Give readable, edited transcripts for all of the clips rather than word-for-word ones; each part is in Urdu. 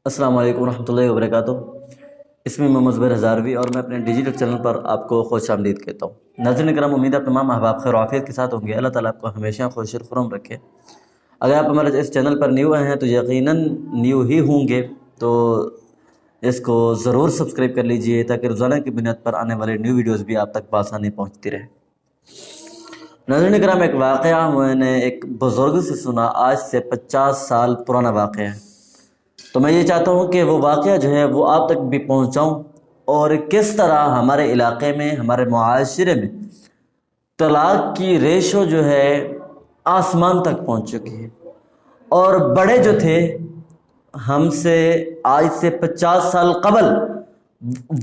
السلام علیکم ورحمۃ اللہ وبرکاتہ۔ اس میں محمد زبیر ہزاروی اور میں اپنے ڈیجیٹل چینل پر آپ کو خوش آمدید کہتا ہوں۔ ناظرین کرام، امید ہے آپ تمام احباب خیر و عافیت کے ساتھ ہوں گے۔ اللہ تعالیٰ آپ کو ہمیشہ خوش خرم رکھے۔ اگر آپ ہمارے اس چینل پر نیو آئے ہیں تو یقیناً نیو ہی ہوں گے، تو اس کو ضرور سبسکرائب کر لیجئے تاکہ روزانہ کی بنیاد پر آنے والے نیو ویڈیوز بھی آپ تک بآسانی پہنچتی رہے۔ ناظرین کرام، ایک واقعہ میں نے ایک بزرگ سے سنا، آج سے 50 سال پرانا واقعہ ہے۔ تو میں یہ چاہتا ہوں کہ وہ واقعہ جو ہے وہ آپ تک بھی پہنچاؤں، اور کس طرح ہمارے علاقے میں، ہمارے معاشرے میں طلاق کی ریشو جو ہے آسمان تک پہنچ چکی ہے، اور بڑے جو تھے ہم سے آج سے 50 سال قبل،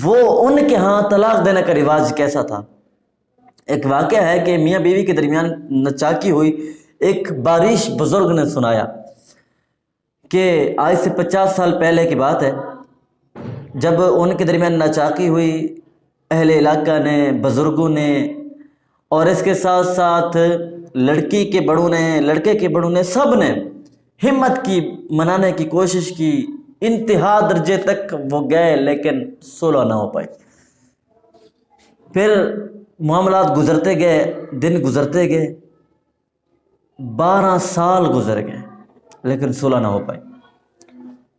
وہ ان کے ہاں طلاق دینے کا رواج کیسا تھا۔ ایک واقعہ ہے کہ میاں بیوی کے درمیان نچاکی ہوئی۔ ایک بارش بزرگ نے سنایا کہ آج سے 50 سال پہلے کی بات ہے، جب ان کے درمیان ناچاکی ہوئی، اہل علاقہ نے، بزرگوں نے، اور اس کے ساتھ ساتھ لڑکی کے بڑوں نے، لڑکے کے بڑوں نے، سب نے ہمت کی، منانے کی کوشش کی، انتہا درجے تک وہ گئے، لیکن صلح نہ ہو پائی۔ پھر معاملات گزرتے گئے، دن گزرتے گئے، 12 سال گزر گئے، لیکن صلح نہ ہو پائی۔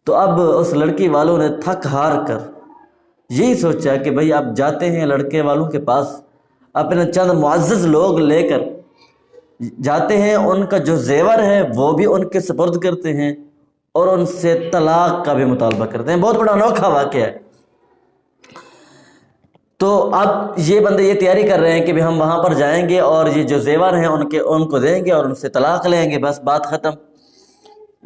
تو اب اس لڑکی والوں نے تھک ہار کر یہی سوچا کہ بھئی اب جاتے ہیں لڑکے والوں کے پاس، اپنے چند معزز لوگ لے کر جاتے ہیں، ان کا جو زیور ہے وہ بھی ان کے سپرد کرتے ہیں، اور ان سے طلاق کا بھی مطالبہ کرتے ہیں۔ بہت بڑا انوکھا واقعہ ہے۔ تو اب یہ بندے یہ تیاری کر رہے ہیں کہ ہم وہاں پر جائیں گے اور یہ جو زیور ہیں ان کو دیں گے اور ان سے طلاق لیں گے، بس بات ختم،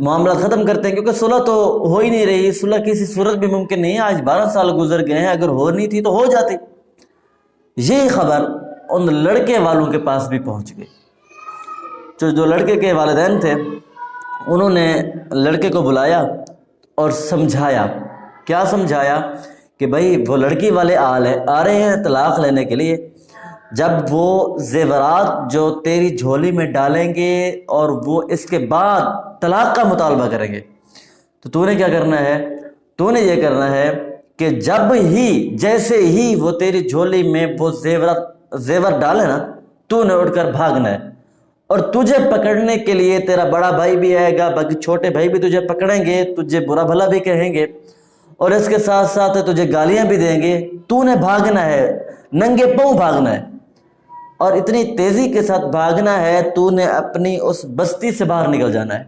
معاملات ختم کرتے ہیں، کیونکہ صلح تو ہو ہی نہیں رہی، صلح کسی صورت بھی ممکن نہیں ہے۔ آج 12 سال گزر گئے ہیں، اگر ہونی تھی تو ہو جاتی۔ یہ خبر ان لڑکے والوں کے پاس بھی پہنچ گئی۔ جو لڑکے کے والدین تھے، انہوں نے لڑکے کو بلایا اور سمجھایا۔ کیا سمجھایا؟ کہ بھئی وہ لڑکی والے آ رہے ہیں طلاق لینے کے لیے، جب وہ زیورات جو تیری جھولی میں ڈالیں گے اور وہ اس کے بعد طلاق کا مطالبہ کریں گے، تو نے کیا کرنا ہے؟ تو نے یہ کرنا ہے کہ جیسے ہی وہ تیری جھولی میں وہ زیور ڈالے نا، تو نے اٹھ کر بھاگنا ہے، اور تجھے پکڑنے کے لیے تیرا بڑا بھائی بھی آئے گا، باقی چھوٹے بھائی بھی تجھے پکڑیں گے، تجھے برا بھلا بھی کہیں گے، اور اس کے ساتھ ساتھ تجھے گالیاں بھی دیں گے۔ تو نے بھاگنا ہے، ننگے پاؤں بھاگنا ہے، اور اتنی تیزی کے ساتھ بھاگنا ہے، تو نے اپنی اس بستی سے باہر نکل جانا ہے،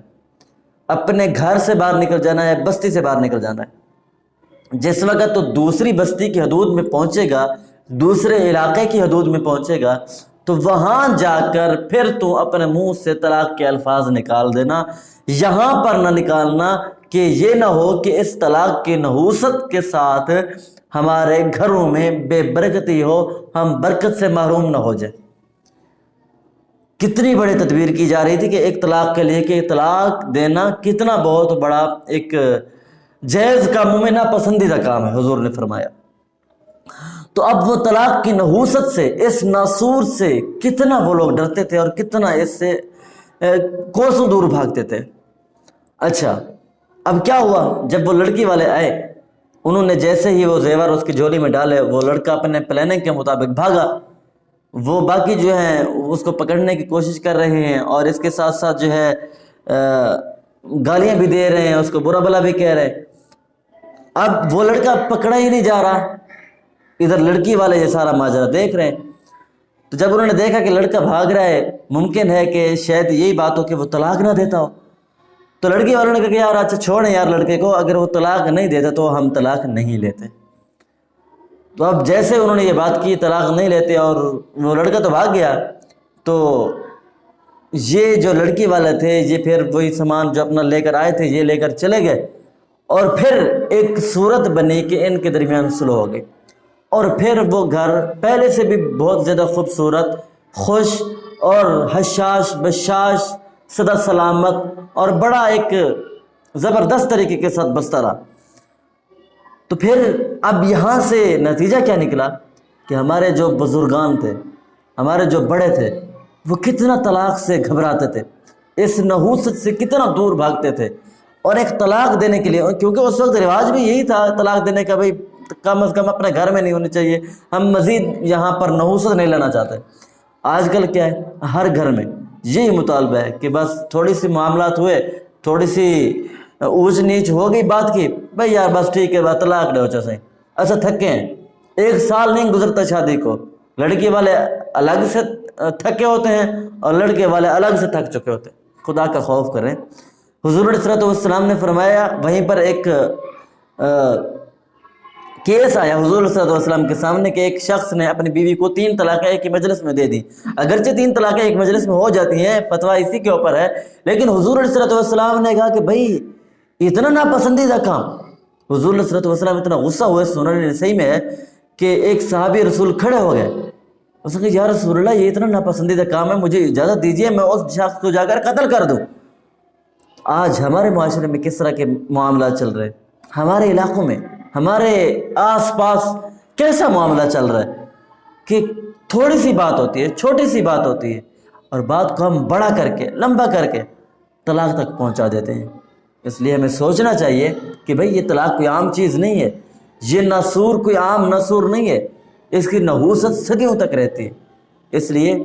اپنے گھر سے باہر نکل جانا ہے، بستی سے باہر نکل جانا ہے۔ جس وقت تو دوسری بستی کی حدود میں پہنچے گا، دوسرے علاقے کی حدود میں پہنچے گا، تو وہاں جا کر پھر تو اپنے منہ سے طلاق کے الفاظ نکال دینا۔ یہاں پر نہ نکالنا کہ یہ نہ ہو کہ اس طلاق کی نحوست کے ساتھ ہمارے گھروں میں بے برکتی ہو، ہم برکت سے محروم نہ ہو جائیں۔ کتنی بڑی تدبیر کی جا رہی تھی کہ ایک طلاق کے لیے، کہ طلاق دینا کتنا بہت بڑا ایک جائز کا ممنع پسندیدہ کام ہے، حضور نے فرمایا۔ تو اب وہ طلاق کی نحوست سے، اس ناسور سے کتنا وہ لوگ ڈرتے تھے اور کتنا اس سے کوسوں دور بھاگتے تھے۔ اچھا، اب کیا ہوا؟ جب وہ لڑکی والے آئے، انہوں نے جیسے ہی وہ زیور اس کی جھولی میں ڈالے، وہ لڑکا اپنے پلاننگ کے مطابق بھاگا۔ وہ باقی جو ہیں اس کو پکڑنے کی کوشش کر رہے ہیں، اور اس کے ساتھ ساتھ جو ہے گالیاں بھی دے رہے ہیں، اس کو برا بھلا بھی کہہ رہے ہیں۔ اب وہ لڑکا پکڑا ہی نہیں جا رہا، ادھر لڑکی والے یہ سارا ماجرا دیکھ رہے ہیں۔ تو جب انہوں نے دیکھا کہ لڑکا بھاگ رہا ہے، ممکن ہے کہ شاید یہی بات ہو کہ وہ طلاق نہ دیتا ہو، تو لڑکی والوں نے کہا کہ یار اچھا چھوڑیں یار لڑکے کو، اگر وہ طلاق نہیں دیتا تو ہم طلاق نہیں لیتے۔ تو اب جیسے انہوں نے یہ بات کی طلاق نہیں لیتے، اور وہ لڑکا تو بھاگ گیا، تو یہ جو لڑکی والے تھے، یہ پھر وہی سامان جو اپنا لے کر آئے تھے یہ لے کر چلے گئے، اور پھر ایک صورت بنی کہ ان کے درمیان صلح ہو گئی، اور پھر وہ گھر پہلے سے بھی بہت زیادہ خوبصورت، خوش اور حشاش بشاش، صدا سلامت، اور بڑا ایک زبردست طریقے کے ساتھ بستا رہا۔ تو پھر اب یہاں سے نتیجہ کیا نکلا کہ ہمارے جو بزرگان تھے، ہمارے جو بڑے تھے، وہ کتنا طلاق سے گھبراتے تھے، اس نحوست سے کتنا دور بھاگتے تھے، اور ایک طلاق دینے کے لیے، کیونکہ اس وقت رواج بھی یہی تھا طلاق دینے کا، بھائی کم از کم اپنے گھر میں نہیں ہونی چاہیے، ہم مزید یہاں پر نحوست نہیں لینا چاہتے۔ آج کل کیا ہے، ہر گھر میں یہی مطالبہ ہے کہ بس تھوڑی سی معاملات ہوئے، تھوڑی سی اونچ نیچ ہو گئی بات کی، بھائی یار بس ٹھیک ہے، بس طلاق دے اچھا صحیح، اچھا تھکے ہیں، 1 سال نہیں گزرتا شادی کو، لڑکی والے الگ سے تھکے ہوتے ہیں اور لڑکے والے الگ سے تھک چکے ہوتے ہیں۔ خدا کا خوف کریں۔ حضور علیہ الصلوۃ والسلام نے فرمایا، وہیں پر ایک کیس آیا حضور علیہ الصلوۃ والسلام کے سامنے کہ ایک شخص نے اپنی بیوی کو 3 طلاقیں ایک ہی مجلس میں دے دی۔ اگرچہ 3 طلاقیں ایک مجلس میں ہو جاتی ہیں، فتویٰ اسی کے اوپر ہے، لیکن حضور علیہ الصلوۃ والسلام نے کہا کہ بھائی اتنا ناپسندیدہ کام۔ حضور علیہ الصلوۃ والسلام اتنا غصہ ہوئے، سنن نسائی میں ہے کہ ایک صحابی رسول کھڑے ہو گئے، اس نے کہا یا رسول اللہ یہ اتنا ناپسندیدہ کام ہے، مجھے اجازت دیجیے میں اس شخص کو جا کر قتل کر دوں۔ آج ہمارے معاشرے میں کس طرح کے معاملات چل رہے ہیں، ہمارے علاقوں میں، ہمارے آس پاس کیسا معاملہ چل رہا ہے کہ تھوڑی سی بات ہوتی ہے، چھوٹی سی بات ہوتی ہے، اور بات کو ہم بڑا کر کے، لمبا کر کے طلاق تک پہنچا دیتے ہیں۔ اس لیے ہمیں سوچنا چاہیے کہ بھئی یہ طلاق کوئی عام چیز نہیں ہے، یہ ناسور کوئی عام ناسور نہیں ہے، اس کی نحوست صدیوں تک رہتی ہے۔ اس لیے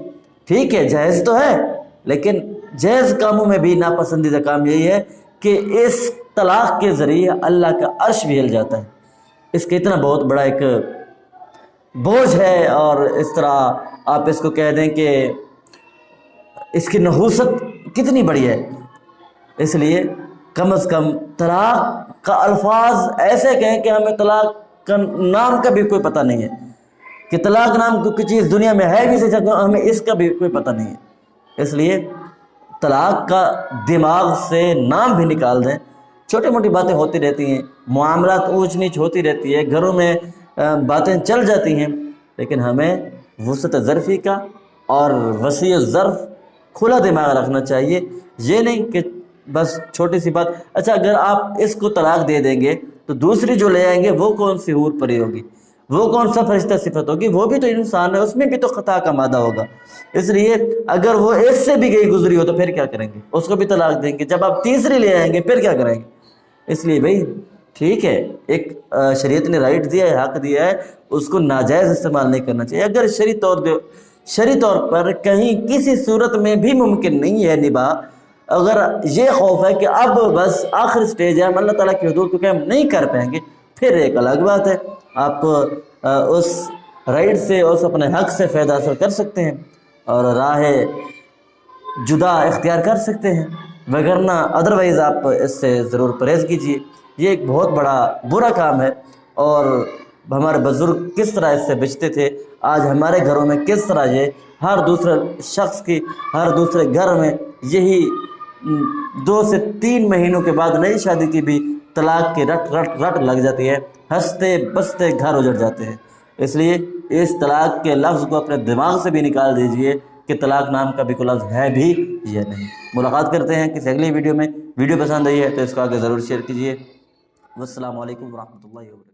ٹھیک ہے جائز تو ہے، لیکن جائز کاموں میں بھی ناپسندیدہ کام یہی ہے کہ اس طلاق کے ذریعے اللہ کا عرش بھی ہل جاتا ہے۔ اس کا اتنا بہت بڑا ایک بوجھ ہے، اور اس طرح آپ اس کو کہہ دیں کہ اس کی نحوست کتنی بڑی ہے۔ اس لیے کم از کم طلاق کا الفاظ ایسے کہیں کہ ہمیں طلاق کا نام کا بھی کوئی پتہ نہیں ہے، کہ طلاق نام کوئی چیز دنیا میں ہے بھی سے ہمیں اس کا بھی کوئی پتہ نہیں ہے۔ اس لیے طلاق کا دماغ سے نام بھی نکال دیں۔ چھوٹی موٹی باتیں ہوتی رہتی ہیں، معاملات اونچ نیچ ہوتی رہتی ہے، گھروں میں باتیں چل جاتی ہیں، لیکن ہمیں وسعت ظرفی کا اور وسیع ظرف کھلا دماغ رکھنا چاہیے۔ یہ نہیں کہ بس چھوٹی سی بات، اچھا اگر آپ اس کو طلاق دے دیں گے تو دوسری جو لے آئیں گے وہ کون سی حور پری ہوگی، وہ کون سا فرشتہ صفت ہوگی، وہ بھی تو انسان ہے، اس میں بھی تو خطا کا مادہ ہوگا۔ اس لیے اگر وہ ایک سے بھی گئی گزری ہو تو پھر کیا کریں گے، اس کو بھی طلاق دیں گے۔ جب آپ تیسری لے آئیں گے پھر کیا کریں گے۔ اس لیے بھائی ٹھیک ہے، ایک شریعت نے رائٹ دیا ہے، حق دیا ہے، اس کو ناجائز استعمال نہیں کرنا چاہیے۔ اگر شرعی طور پر کہیں کسی صورت میں بھی ممکن نہیں ہے نباہ، اگر یہ خوف ہے کہ اب بس آخر سٹیج ہے، ہم اللہ تعالیٰ کی حدود کو کہ ہم نہیں کر پائیں گے، پھر ایک الگ بات ہے، آپ اس رائٹ سے، اس اپنے حق سے فائدہ حاصل کر سکتے ہیں اور راہ جدا اختیار کر سکتے ہیں، وگرنہ ادروائز آپ اس سے ضرور پرہیز کیجیے۔ یہ ایک بہت بڑا برا کام ہے، اور ہمارے بزرگ کس طرح اس سے بچتے تھے، آج ہمارے گھروں میں کس طرح یہ ہر دوسرے شخص کی، ہر دوسرے گھر میں یہی 2 سے 3 مہینوں کے بعد نئی شادی کی بھی طلاق کی رٹ لگ جاتی ہے، ہنستے بستے گھر اجڑ جاتے ہیں۔ اس لیے اس طلاق کے لفظ کو اپنے دماغ سے بھی نکال دیجئے کہ طلاق نام کا بھی کوئی لفظ ہے بھی یا نہیں۔ ملاقات کرتے ہیں کسی اگلی ویڈیو میں۔ ویڈیو پسند آئی ہے تو اس کو آگے ضرور شیئر کیجیے۔ والسلام علیکم ورحمۃ اللہ وبرکاتہ۔